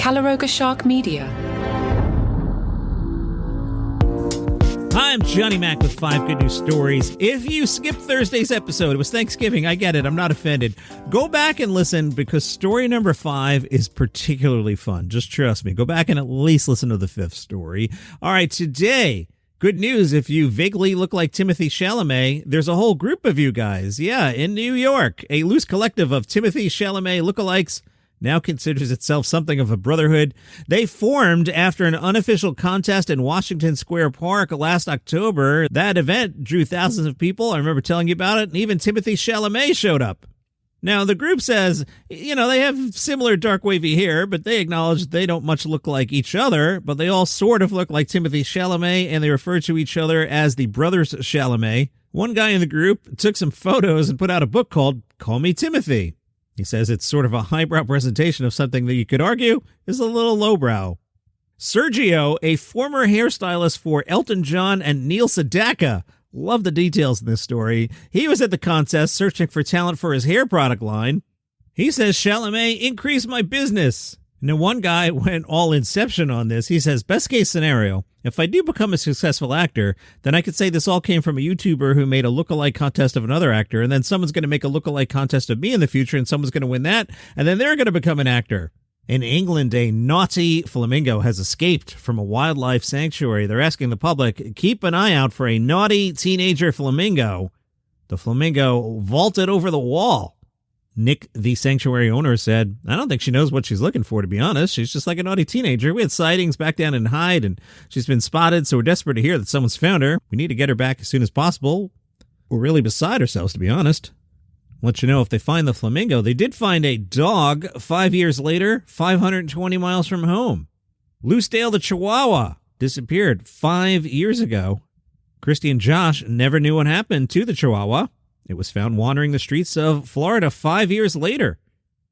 Caloroga Shark Media. Hi, I'm Johnny Mac with 5 good news stories. If you skipped Thursday's episode, it was Thanksgiving, I get it, I'm not offended. Go back and listen because story number 5 is particularly fun. Just trust me. Go back and at least listen to the 5th story. All right, today, good news. If you vaguely look like Timothy Chalamet, there's a whole group of you guys. Yeah, in New York, a loose collective of Timothy Chalamet lookalikes now considers itself something of a brotherhood. They formed after an unofficial contest in Washington Square Park last October. That event drew thousands of people. I remember telling you about it, and even Timothy Chalamet showed up. Now, the group says, they have similar dark wavy hair, but they acknowledge they don't much look like each other, but they all sort of look like Timothy Chalamet, and they refer to each other as the Brothers Chalamet. One guy in the group took some photos and put out a book called Call Me Timothy. He says it's sort of a highbrow presentation of something that you could argue is a little lowbrow. Sergio, a former hairstylist for Elton John and Neil Sedaka, love the details in this story. He was at the contest searching for talent for his hair product line. He says, Chalamet increased my business. And then one guy went all Inception on this. He says, best case scenario, if I do become a successful actor, then I could say this all came from a YouTuber who made a lookalike contest of another actor, and then someone's going to make a lookalike contest of me in the future, and someone's going to win that, and then they're going to become an actor. In England, a naughty flamingo has escaped from a wildlife sanctuary. They're asking the public, keep an eye out for a naughty teenager flamingo. The flamingo vaulted over the wall. Nick, the sanctuary owner, said, I don't think she knows what she's looking for, to be honest. She's just like a naughty teenager. We had sightings back down in Hyde, and she's been spotted, so we're desperate to hear that someone's found her. We need to get her back as soon as possible. We're really beside ourselves, to be honest. Let you know if they find the flamingo. They did find a dog 5 years later, 520 miles from home. Loosedale the Chihuahua disappeared 5 years ago. Christy and Josh never knew what happened to the Chihuahua. It was found wandering the streets of Florida 5 years later.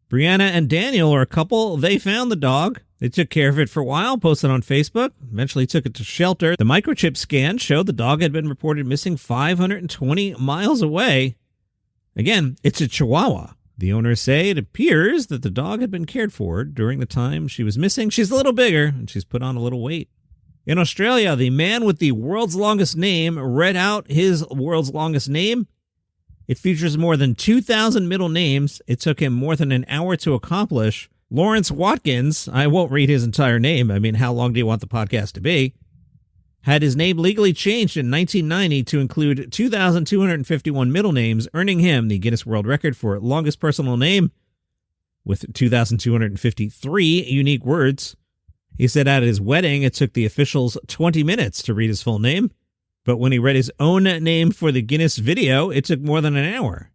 Brianna and Daniel are a couple. They found the dog. They took care of it for a while, posted on Facebook, eventually took it to shelter. The microchip scan showed the dog had been reported missing 520 miles away. Again, it's a Chihuahua. The owners say it appears that the dog had been cared for during the time she was missing. She's a little bigger, and she's put on a little weight. In Australia, the man with the world's longest name read out his world's longest name. It features more than 2,000 middle names. It took him more than an hour to accomplish. Lawrence Watkins, I won't read his entire name. I mean, how long do you want the podcast to be? Had his name legally changed in 1990 to include 2,251 middle names, earning him the Guinness World Record for longest personal name with 2,253 unique words. He said at his wedding, it took the officials 20 minutes to read his full name. But when he read his own name for the Guinness video, it took more than an hour.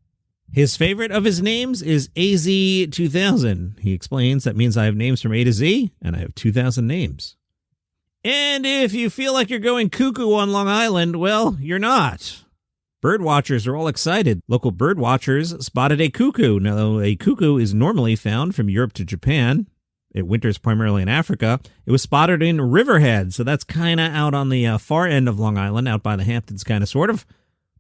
His favorite of his names is AZ2000. He explains that means I have names from A to Z, and I have 2,000 names. And if you feel like you're going cuckoo on Long Island, well, you're not. Birdwatchers are all excited. Local birdwatchers spotted a cuckoo. Now, a cuckoo is normally found from Europe to Japan. It winters primarily in Africa. It was spotted in Riverhead, so that's kind of out on the far end of Long Island, out by the Hamptons, kind of, sort of.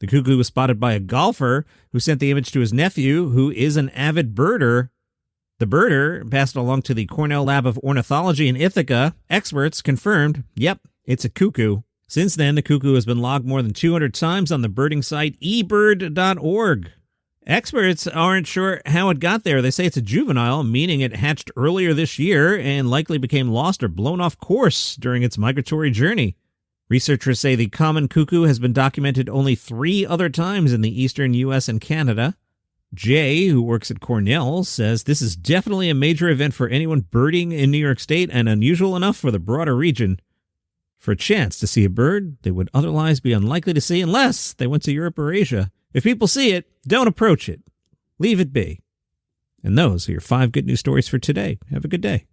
The cuckoo was spotted by a golfer who sent the image to his nephew, who is an avid birder. The birder passed it along to the Cornell Lab of Ornithology in Ithaca. Experts confirmed, yep, it's a cuckoo. Since then, the cuckoo has been logged more than 200 times on the birding site ebird.org. Experts aren't sure how it got there. They say it's a juvenile, meaning it hatched earlier this year and likely became lost or blown off course during its migratory journey. Researchers say the common cuckoo has been documented only 3 other times in the eastern U.S. and Canada. Jay, who works at Cornell, says this is definitely a major event for anyone birding in New York State and unusual enough for the broader region. For a chance to see a bird they would otherwise be unlikely to see unless they went to Europe or Asia. If people see it, don't approach it. Leave it be. And those are your 5 good news stories for today. Have a good day.